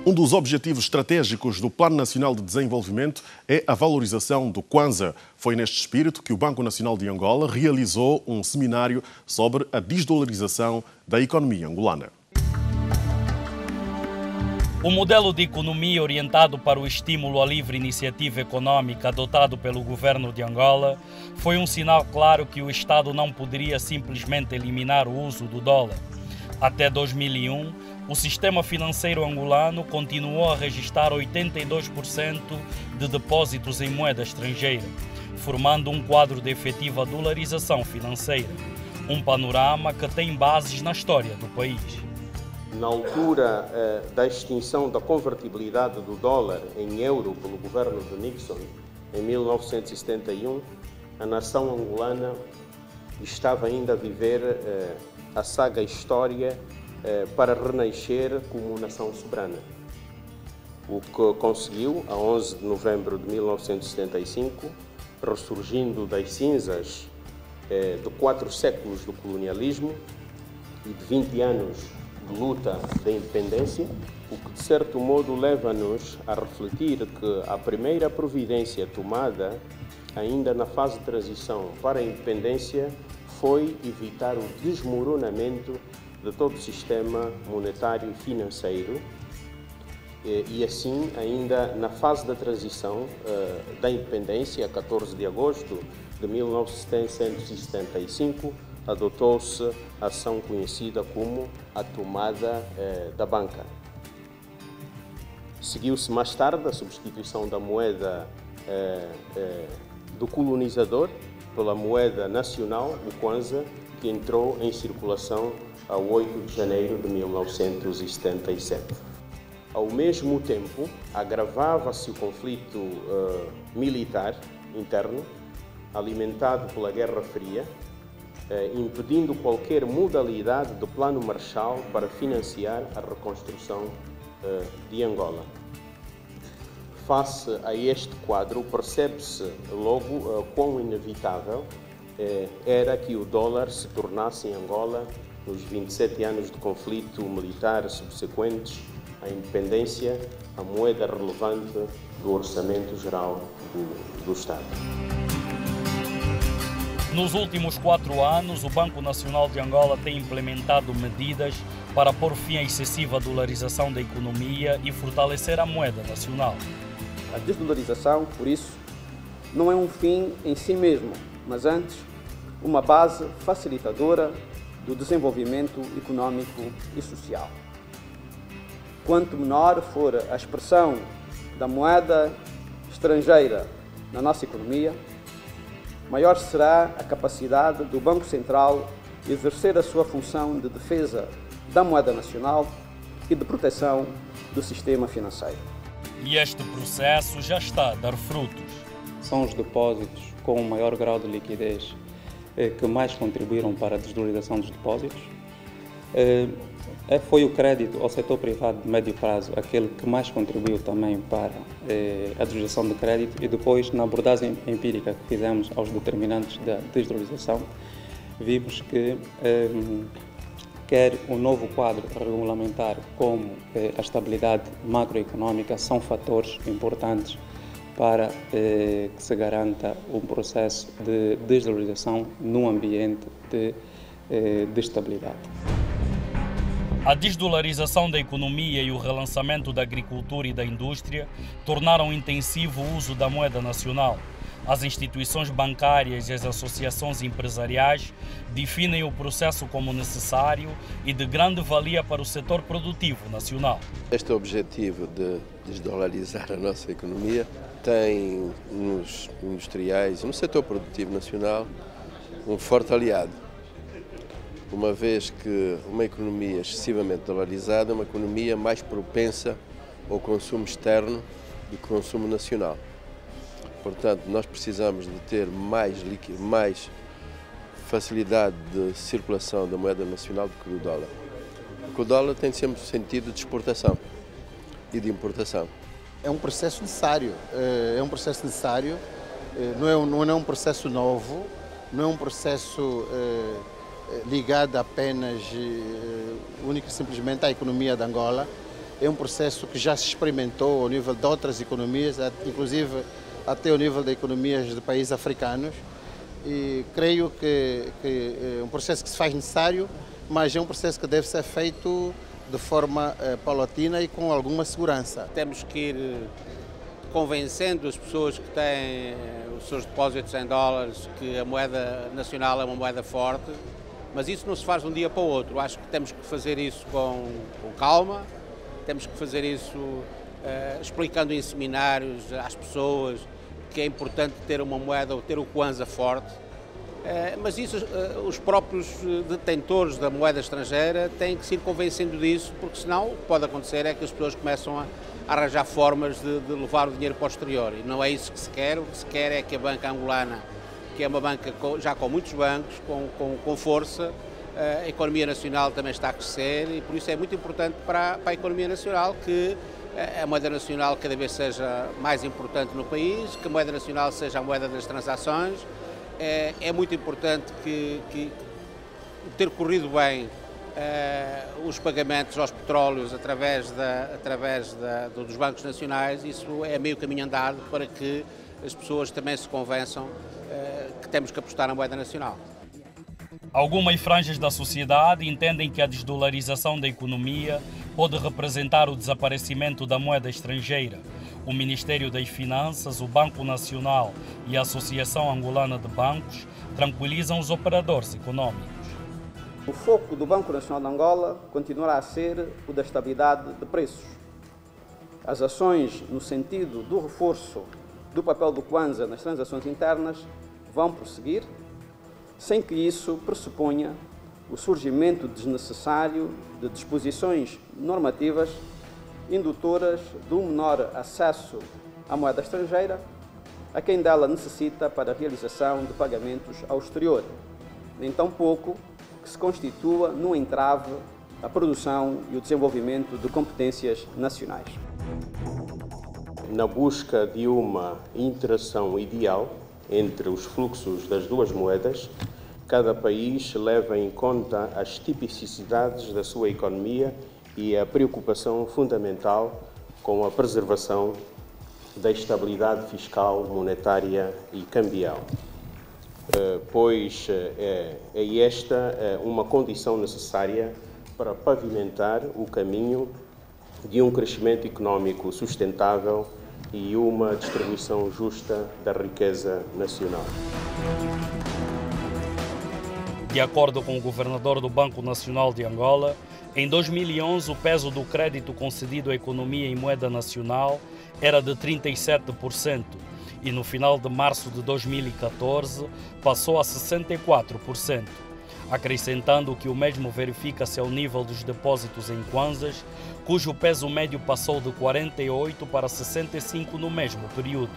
Um dos objetivos estratégicos do Plano Nacional de Desenvolvimento é a valorização do Kwanza. Foi neste espírito que o Banco Nacional de Angola realizou um seminário sobre a desdolarização da economia angolana. O modelo de economia orientado para o estímulo à livre iniciativa econômica adotado pelo governo de Angola foi um sinal claro que o Estado não poderia simplesmente eliminar o uso do dólar. Até 2001, o sistema financeiro angolano continuou a registrar 82% de depósitos em moeda estrangeira, formando um quadro de efetiva dolarização financeira, um panorama que tem bases na história do país. Na altura da extinção da convertibilidade do dólar em euro pelo governo de Nixon, em 1971, a nação angolana estava ainda a viver a saga história para renascer como nação soberana. O que conseguiu, a 11 de novembro de 1975, ressurgindo das cinzas de 4 séculos do colonialismo e de 20 anos de luta da independência, o que de certo modo leva-nos a refletir que a primeira providência tomada ainda na fase de transição para a independência foi evitar o desmoronamento de todo o sistema monetário e financeiro e assim ainda na fase da transição da independência, a 14 de agosto de 1975, adotou-se a ação conhecida como a tomada da banca. Seguiu-se mais tarde a substituição da moeda do colonizador pela moeda nacional, o Kwanza, que entrou em circulação a 8 de janeiro de 1977. Ao mesmo tempo, agravava-se o conflito militar interno, alimentado pela Guerra Fria, impedindo qualquer modalidade do Plano Marshall para financiar a reconstrução de Angola. Face a este quadro, percebe-se logo quão inevitável era que o dólar se tornasse em Angola, nos 27 anos de conflito militar subsequentes à independência, a moeda relevante do orçamento geral do Estado. Nos últimos 4 anos, o Banco Nacional de Angola tem implementado medidas para pôr fim à excessiva dolarização da economia e fortalecer a moeda nacional. A desdolarização, por isso, não é um fim em si mesmo, mas antes uma base facilitadora do desenvolvimento econômico e social. Quanto menor for a expressão da moeda estrangeira na nossa economia, maior será a capacidade do Banco Central de exercer a sua função de defesa da moeda nacional e de proteção do sistema financeiro. E este processo já está a dar frutos. São os depósitos com o maior grau de liquidez que mais contribuíram para a desdolarização dos depósitos. Foi o crédito ao setor privado de médio prazo aquele que mais contribuiu também para a desvalorização do crédito, e depois, na abordagem empírica que fizemos aos determinantes da desvalorização, vimos que quer o novo quadro regulamentar como a estabilidade macroeconômica são fatores importantes para que se garanta um processo de desvalorização num ambiente de estabilidade. A desdolarização da economia e o relançamento da agricultura e da indústria tornaram intensivo o uso da moeda nacional. As instituições bancárias e as associações empresariais definem o processo como necessário e de grande valia para o setor produtivo nacional. Este objetivo de desdolarizar a nossa economia tem nos industriais e no setor produtivo nacional um forte aliado, uma vez que uma economia excessivamente dolarizada é uma economia mais propensa ao consumo externo do que ao consumo nacional. Portanto, nós precisamos de ter mais facilidade de circulação da moeda nacional do que do dólar. Porque o dólar tem sempre sentido de exportação e de importação. É um processo necessário, não é um processo novo, não é um processo ligado apenas, única e simplesmente à economia de Angola. é um processo que já se experimentou ao nível de outras economias, inclusive até ao nível de economias de países africanos. E creio que é um processo que se faz necessário, mas é um processo que deve ser feito de forma paulatina e com alguma segurança. Temos que ir convencendo as pessoas que têm os seus depósitos em dólares que a moeda nacional é uma moeda forte, mas isso não se faz de um dia para o outro. Acho que temos que fazer isso com calma, temos que fazer isso explicando em seminários às pessoas que é importante ter uma moeda ou ter o Kwanza forte, mas isso os próprios detentores da moeda estrangeira têm que se ir convencendo disso, porque senão o que pode acontecer é que as pessoas começam a arranjar formas de levar o dinheiro para o exterior, e não é isso que se quer. O que se quer é que a banca angolana, que é uma banca já com muitos bancos, com força, a economia nacional também está a crescer, e por isso é muito importante para a economia nacional que a moeda nacional cada vez seja mais importante no país, que a moeda nacional seja a moeda das transações. É muito importante que ter corrido bem os pagamentos aos petróleos através dos bancos nacionais. Isso é meio caminho andado para que as pessoas também se convençam que temos que apostar na moeda nacional. Algumas franjas da sociedade entendem que a desdolarização da economia pode representar o desaparecimento da moeda estrangeira. O Ministério das Finanças, o Banco Nacional e a Associação Angolana de Bancos tranquilizam os operadores econômicos. O foco do Banco Nacional de Angola continuará a ser o da estabilidade de preços. As ações no sentido do reforço do papel do Kwanza nas transações internas vão prosseguir, sem que isso pressuponha o surgimento desnecessário de disposições normativas indutoras de um menor acesso à moeda estrangeira a quem dela necessita para a realização de pagamentos ao exterior, nem tampouco que se constitua num entrave à produção e o desenvolvimento de competências nacionais. Na busca de uma interação ideal entre os fluxos das duas moedas, cada país leva em conta as tipicidades da sua economia e a preocupação fundamental com a preservação da estabilidade fiscal, monetária e cambial, pois é esta uma condição necessária para pavimentar o caminho de um crescimento econômico sustentável e uma distribuição justa da riqueza nacional. De acordo com o governador do Banco Nacional de Angola, em 2011 o peso do crédito concedido à economia em moeda nacional era de 37% e no final de março de 2014 passou a 64%, acrescentando que o mesmo verifica-se ao nível dos depósitos em kwanzas, cujo peso médio passou de 48% para 65% no mesmo período.